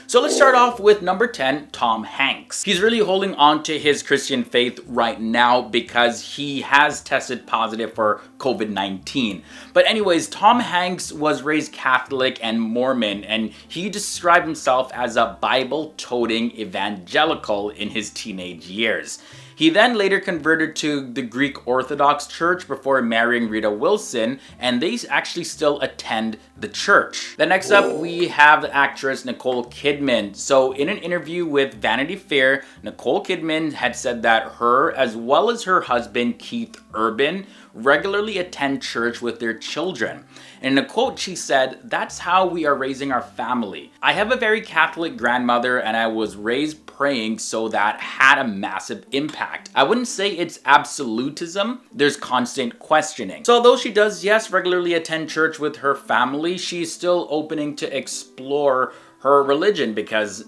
So let's start off with number 10, Tom Hanks. He's really holding on to his Christian faith right now because he has tested positive for COVID-19. But anyways, Tom Hanks was raised Catholic and Mormon, and he described himself as a Bible-toting evangelical in his teenage years. He then later converted to the Greek Orthodox Church before marrying Rita Wilson, and they actually still attend the church. Then next up, we have the actress Nicole Kidman. So in an interview with Vanity Fair, Nicole Kidman had said that her, as well as her husband Keith Urban, regularly attend church with their children. And in a quote, she said, "That's how we are raising our family. I have a very Catholic grandmother and I was raised praying, so that had a massive impact. I wouldn't say it's absolutism, there's constant questioning." So although she does, yes, regularly attend church with her family, she's still opening to explore her religion because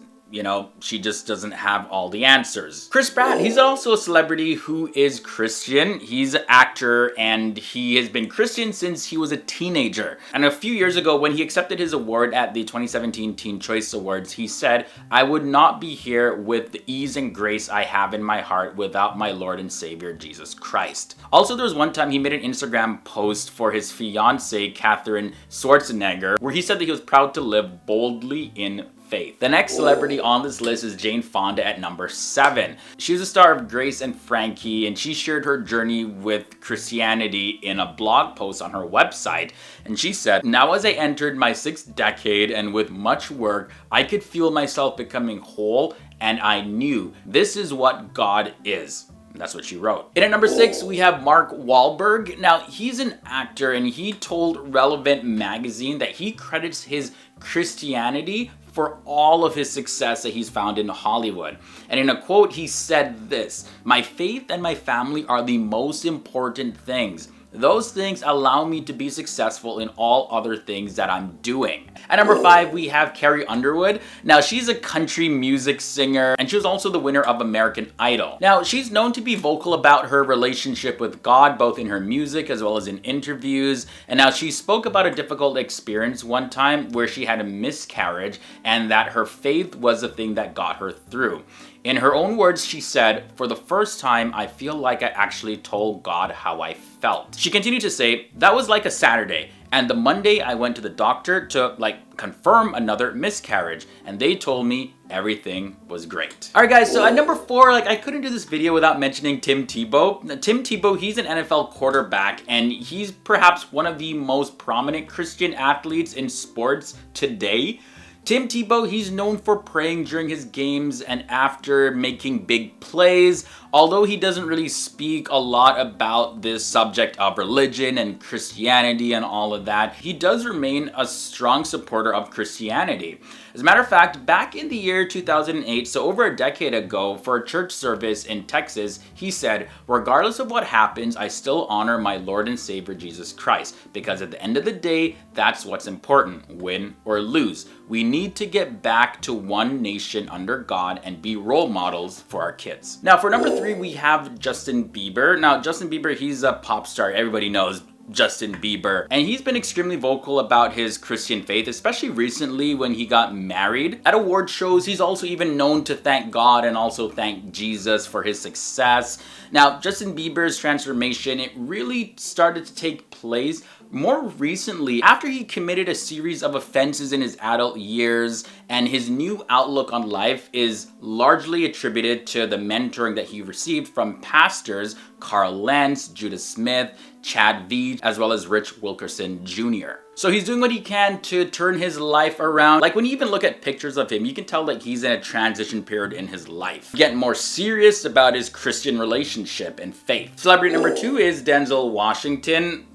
she just doesn't have all the answers. Chris Pratt, he's also a celebrity who is Christian. He's an actor and he has been Christian since he was a teenager. And a few years ago, when he accepted his award at the 2017 Teen Choice Awards, he said, "I would not be here with the ease and grace I have in my heart without my Lord and Savior, Jesus Christ." Also, there was one time he made an Instagram post for his fiancée, Katherine Schwarzenegger, where he said that he was proud to live boldly in faith. The next celebrity on this list is Jane Fonda at number 7. She was a star of Grace and Frankie, and she shared her journey with Christianity in a blog post on her website. And she said, "Now as I entered my 6th decade and with much work, I could feel myself becoming whole, and I knew this is what God is." That's what she wrote. And at number 6, we have Mark Wahlberg. Now, he's an actor and he told Relevant magazine that he credits his Christianity for all of his success that he's found in Hollywood. And in a quote, he said this, "My faith and my family are the most important things. Those things allow me to be successful in all other things that I'm doing." At number 5, we have Carrie Underwood. Now, she's a country music singer, and she was also the winner of American Idol. Now, she's known to be vocal about her relationship with God, both in her music as well as in interviews. And now she spoke about a difficult experience one time where she had a miscarriage, and that her faith was the thing that got her through. In her own words, she said, "For the first time, I feel like I actually told God how I felt." She continued to say, "That was like a Saturday. And the Monday I went to the doctor to confirm another miscarriage, and they told me everything was great." Alright guys, so at number 4, I couldn't do this video without mentioning Tim Tebow. Now, Tim Tebow, he's an NFL quarterback, and he's perhaps one of the most prominent Christian athletes in sports today. Tim Tebow, he's known for praying during his games and after making big plays. Although he doesn't really speak a lot about this subject of religion and Christianity and all of that, he does remain a strong supporter of Christianity. As a matter of fact, back in the year 2008, so over a decade ago, for a church service in Texas, he said, "Regardless of what happens, I still honor my Lord and Savior Jesus Christ, because at the end of the day, that's what's important, win or lose. We need to get back to one nation under God and be role models for our kids." Now, for number 3, we have Justin Bieber. Now, Justin Bieber, he's a pop star. Everybody knows Justin Bieber, and he's been extremely vocal about his Christian faith, especially recently when he got married. At award shows, he's also even known to thank God and also thank Jesus for his success. Now, Justin Bieber's transformation, it really started to take place more recently after he committed a series of offenses in his adult years, and his new outlook on life is largely attributed to the mentoring that he received from pastors Carl Lentz, Judah Smith, Chad Veach, as well as Rich Wilkerson Jr. So he's doing what he can to turn his life around. When you even look at pictures of him, you can tell he's in a transition period in his life, getting more serious about his Christian relationship and faith. Celebrity number 2 is Denzel Washington.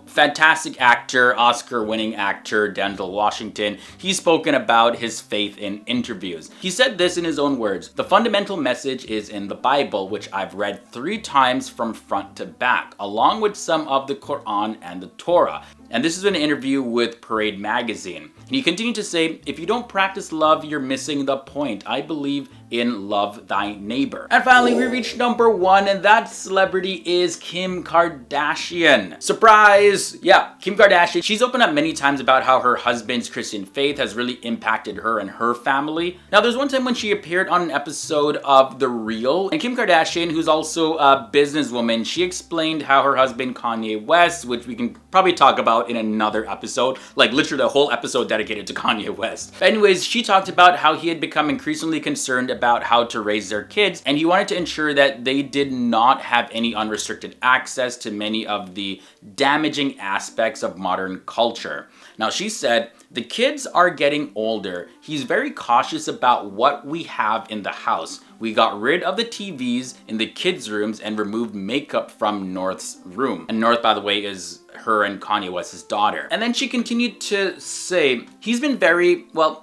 Fantastic actor, Oscar-winning actor Denzel Washington. He's spoken about his faith in interviews. He said this in his own words, "The fundamental message is in the Bible, which I've read 3 times from front to back, along with some of the Quran and the Torah." And this is an interview with Parade magazine. And he continued to say, "If you don't practice love, you're missing the point. I believe in Love Thy Neighbor. And finally, we reached number 1, and that celebrity is Kim Kardashian. Surprise! Yeah, Kim Kardashian. She's opened up many times about how her husband's Christian faith has really impacted her and her family. Now, there's one time when she appeared on an episode of The Real, and Kim Kardashian, who's also a businesswoman, she explained how her husband Kanye West, which we can probably talk about in another episode, like literally a whole episode dedicated to Kanye West. But anyways, she talked about how he had become increasingly concerned about how to raise their kids, and he wanted to ensure that they did not have any unrestricted access to many of the damaging aspects of modern culture. Now, she said, "The kids are getting older. He's very cautious about what we have in the house. We got rid of the TVs in the kids' rooms and removed makeup from North's room." And North, by the way, is her and Kanye West's daughter. And then she continued to say, he's been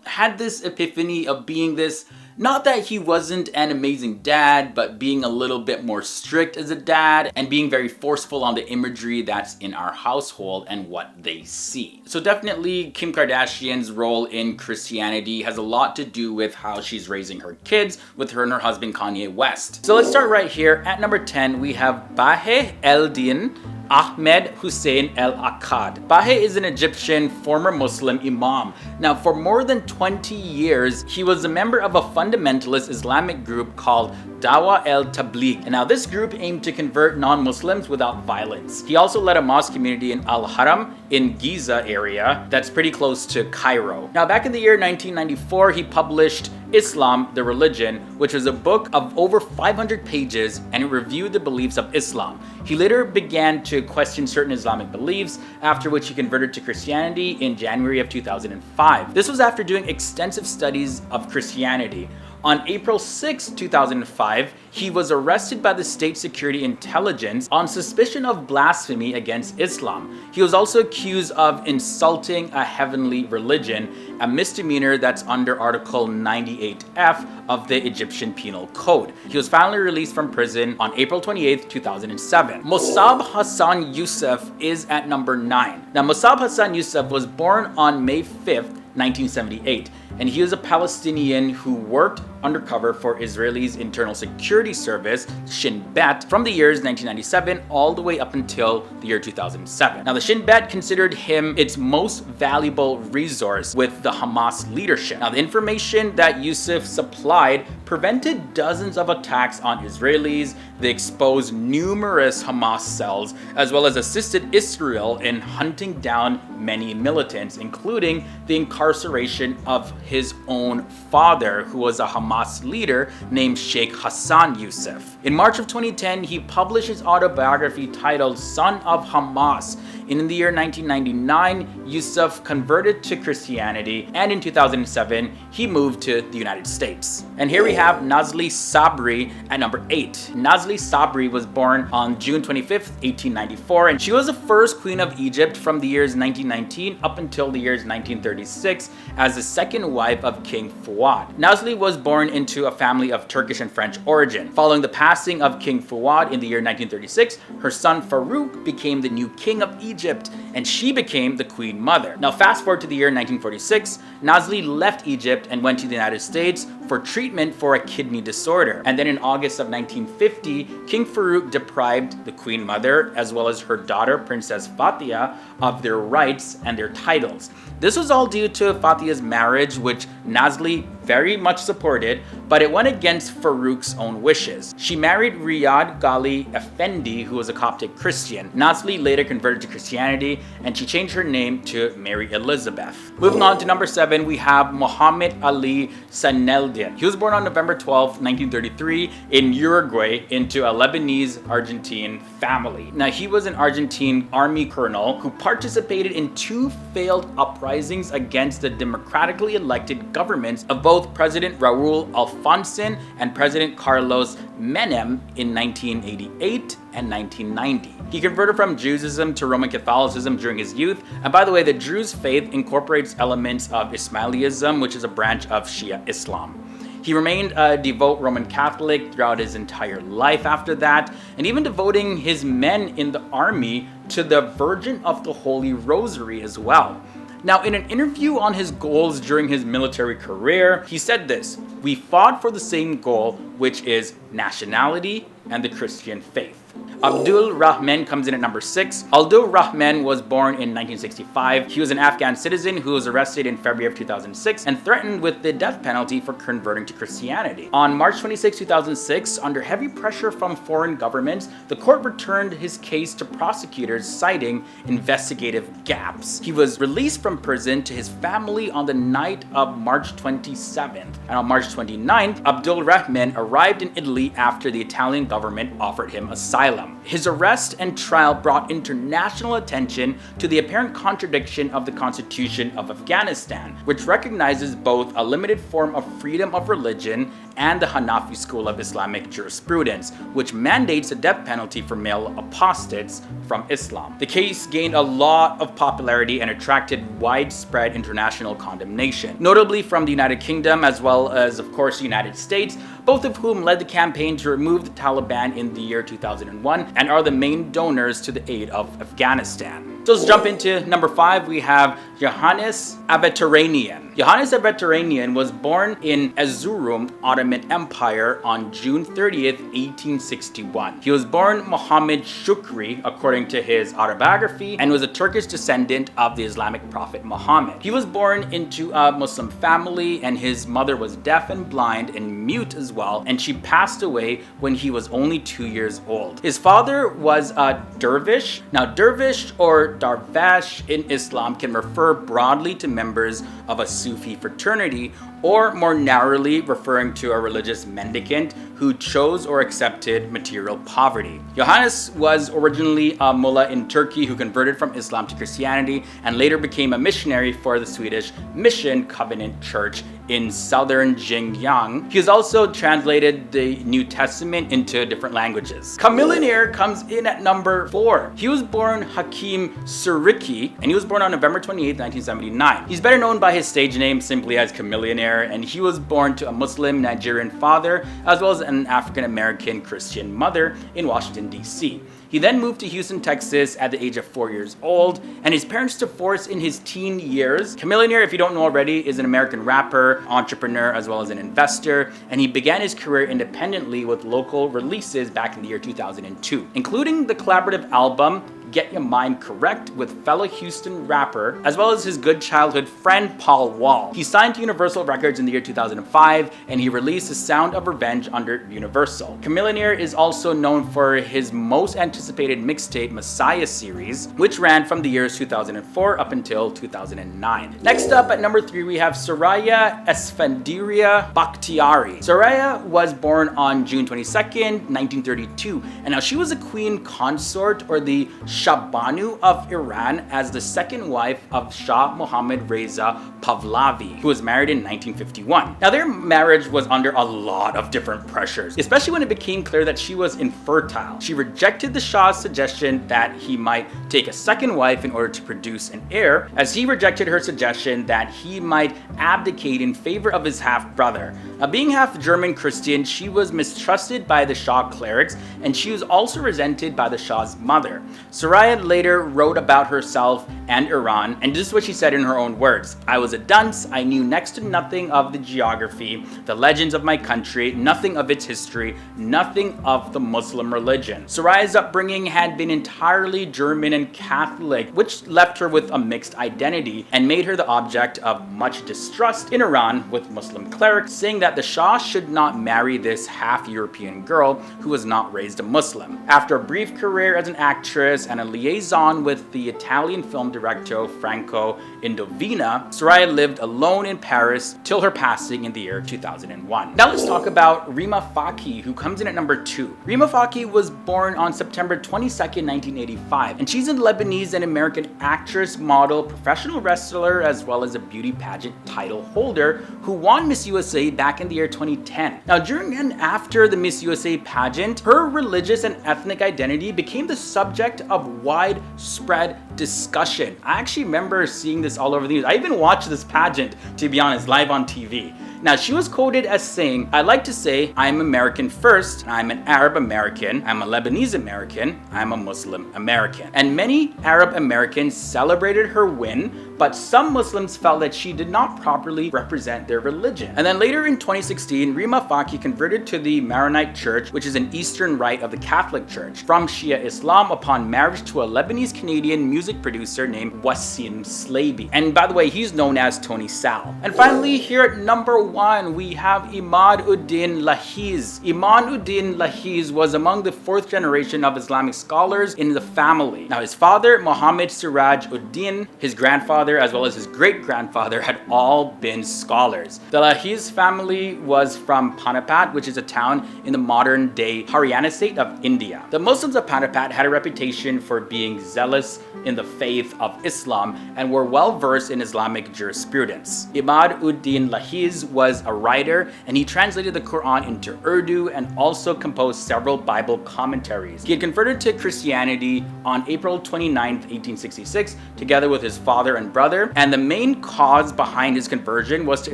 had this epiphany of being this, not that he wasn't an amazing dad, but being a little bit more strict as a dad and being very forceful on the imagery that's in our household and what they see. So definitely Kim Kardashian's role in Christianity has a lot to do with how she's raising her kids with her and her husband Kanye West. So let's start right here. At number 10, we have Bahe Eldin Ahmed Hussein El-Akkad. Bahe is an Egyptian former Muslim imam. Now, for more than 20 years, he was a member of a fundamentalist Islamic group called Dawa el-Tabligh. And now this group aimed to convert non-Muslims without violence. He also led a mosque community in Al-Haram in Giza area that's pretty close to Cairo. Now, back in the year 1994, he published Islam, the Religion, which was a book of over 500 pages, and it reviewed the beliefs of Islam. He later began to question certain Islamic beliefs, after which he converted to Christianity in January of 2005. This was after doing extensive studies of Christianity. On April 6, 2005, he was arrested by the State Security Intelligence on suspicion of blasphemy against Islam. He was also accused of insulting a heavenly religion, a misdemeanor that's under Article 98F of the Egyptian Penal Code. He was finally released from prison on April 28, 2007. Mossab Hassan Youssef is at number 9. Now, Mossab Hassan Youssef was born on May 5th, 1978, and he was a Palestinian who worked undercover for Israel's Internal Security Service, Shin Bet, from the years 1997 all the way up until the year 2007. Now, the Shin Bet considered him its most valuable resource with the Hamas leadership. Now, the information that Youssef supplied prevented dozens of attacks on Israelis. They exposed numerous Hamas cells, as well as assisted Israel in hunting down many militants, including the incarceration of his own father, who was a Hamas leader named Sheikh Hassan Youssef. In March of 2010, he published his autobiography titled Son of Hamas. And in the year 1999, Youssef converted to Christianity, and in 2007, he moved to the United States. And here we have Nazli Sabri at number 8. Nazli Sabri was born on June 25th, 1894, and she was the first queen of Egypt from the years 1919 up until the years 1936 as the second wife of King Fuad. Nazli was born into a family of Turkish and French origin. Following the passing of King Fuad in the year 1936, her son Farouk became the new king of Egypt, and she became the queen mother. Now, fast forward to the year 1946, Nazli left Egypt and went to the United States for treatment for a kidney disorder. And then in August of 1950, King Farouk deprived the queen mother, as well as her daughter, Princess Fatia, of their rights and their titles. This was all due to Fatia's marriage, which Nazli very much supported, but it went against Farouk's own wishes. She married Riyad Ghali Effendi, who was a Coptic Christian. Nazli later converted to Christianity, and she changed her name to Mary Elizabeth. Moving on to number 7, we have Muhammad Ali Saneldin. He was born on November 12, 1933 in Uruguay into a Lebanese-Argentine family. Now, he was an Argentine army colonel who participated in 2 failed uprisings against the democratically elected governments of both President Raul Alfonsin and President Carlos Menem in 1988 and 1990. He converted from Judaism to Roman Catholicism during his youth. And by the way, the Druze faith incorporates elements of Ismailism, which is a branch of Shia Islam. He remained a devout Roman Catholic throughout his entire life after that, and even devoting his men in the army to the Virgin of the Holy Rosary as well. Now, in an interview on his goals during his military career, he said this: "We fought for the same goal, which is nationality and the Christian faith." Abdul Rahman comes in at number 6. Abdul Rahman was born in 1965. He was an Afghan citizen who was arrested in February of 2006 and threatened with the death penalty for converting to Christianity. On March 26, 2006, under heavy pressure from foreign governments, the court returned his case to prosecutors, citing investigative gaps. He was released from prison to his family on the night of March 27th. And on March 29th, Abdul Rahman arrived in Italy after the Italian government offered him asylum. His arrest and trial brought international attention to the apparent contradiction of the Constitution of Afghanistan, which recognizes both a limited form of freedom of religion and the Hanafi school of Islamic jurisprudence, which mandates a death penalty for male apostates from Islam. The case gained a lot of popularity and attracted widespread international condemnation, notably from the United Kingdom as well as, of course, the United States, both of whom led the campaign to remove the Taliban in the year 2001 and are the main donors to the aid of Afghanistan. So let's jump into number 5. We have Johannes Abbataranian. Johannes Abbataranian was born in Erzurum, Ottoman Empire on June 30th, 1861. He was born Muhammad Shukri, according to his autobiography, and was a Turkish descendant of the Islamic prophet Muhammad. He was born into a Muslim family, and his mother was deaf and blind and mute as well, and she passed away when he was only 2 years old. His father was a dervish. Now, dervish or darvesh in Islam can refer broadly to members of a Sufi fraternity, or more narrowly referring to a religious mendicant who chose or accepted material poverty. Johannes was originally a mullah in Turkey who converted from Islam to Christianity and later became a missionary for the Swedish Mission Covenant Church in southern Xinjiang. He has also translated the New Testament into different languages. Chamillionaire comes in at number 4. He was born Hakim Suriki, and he was born on November 28, 1979. He's better known by his stage name simply as Chamillionaire, and he was born to a Muslim Nigerian father as well as an African American Christian mother in Washington, D.C. He then moved to Houston, Texas at the age of 4 years old, and his parents divorced in his teen years. Chamillionaire, if you don't know already, is an American rapper, entrepreneur, as well as an investor, and he began his career independently with local releases back in the year 2002, including the collaborative album Get Your Mind Correct with fellow Houston rapper, as well as his good childhood friend Paul Wall. He signed to Universal Records in the year 2005, and he released The Sound of Revenge under Universal. Chamillionaire is also known for his most anticipated mixtape Messiah series, which ran from the years 2004 up until 2009. Next up at number 3, we have Soraya Esfandiria Bakhtiari. Soraya was born on June 22nd, 1932, and now she was a queen consort, or the Shahbanu of Iran, as the second wife of Shah Mohammad Reza Pahlavi, who was married in 1951. Now, their marriage was under a lot of different pressures, especially when it became clear that she was infertile. She rejected the Shah's suggestion that he might take a second wife in order to produce an heir, as he rejected her suggestion that he might abdicate in favor of his half-brother. Now, being half German Christian, she was mistrusted by the Shah clerics, and she was also resented by the Shah's mother. Soraya later wrote about herself and Iran, and this is what she said in her own words: "I was a dunce. I knew next to nothing of the geography, the legends of my country, nothing of its history, nothing of the Muslim religion." Soraya's upbringing had been entirely German and Catholic, which left her with a mixed identity and made her the object of much distrust in Iran, with Muslim clerics saying that the Shah should not marry this half-European girl who was not raised a Muslim. After a brief career as an actress and a liaison with the Italian film director Franco Indovina, Soraya lived alone in Paris till her passing in the year 2001. Now let's talk about Rima Faki, who comes in at number 2. Rima Faki was born on September 22nd, 1985, and she's a Lebanese and American actress, model, professional wrestler, as well as a beauty pageant title holder who won Miss USA back in the year 2010. Now, during and after the Miss USA pageant, her religious and ethnic identity became the subject of widespread discussion. I actually remember seeing this all over the news. I even watched this pageant, to be honest, live on TV. Now, she was quoted as saying, "I like to say I'm American first. I'm an Arab American. I'm a Lebanese American. I'm a Muslim American." And many Arab Americans celebrated her win, but some Muslims felt that she did not properly represent their religion. And then later in 2016, Rima Faki converted to the Maronite Church, which is an Eastern Rite of the Catholic Church, from Shia Islam upon marriage to a Lebanese-Canadian music producer named Wassim Slaby. And by the way, he's known as Tony Sal. And finally, here at number 1, we have Imad-ud-Din Lahiz. Imad-ud-Din Lahiz was among the 4th generation of Islamic scholars in the family. Now, his father, Muhammad Siraj-ud-Din, his grandfather, as well as his great-grandfather had all been scholars. The Lahiz family was from Panipat, which is a town in the modern-day Haryana state of India. The Muslims of Panipat had a reputation for being zealous in the faith of Islam and were well-versed in Islamic jurisprudence. Imad-ud-Din Lahiz was a writer, and he translated the Quran into Urdu and also composed several Bible commentaries. He had converted to Christianity on April 29, 1866, together with his father and brother, and the main cause behind his conversion was to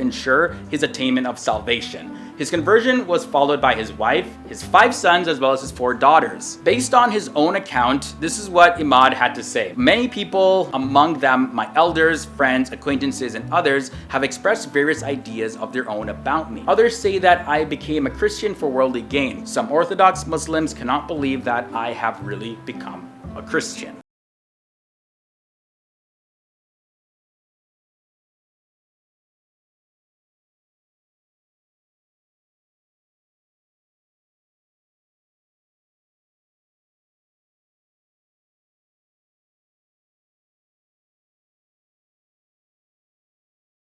ensure his attainment of salvation. His conversion was followed by his wife, his 5 sons, as well as his 4 daughters. Based on his own account, this is what Imad had to say. "Many people, among them my elders, friends, acquaintances, and others, have expressed various ideas of their own about me. Others say that I became a Christian for worldly gain. Some Orthodox Muslims cannot believe that I have really become a Christian."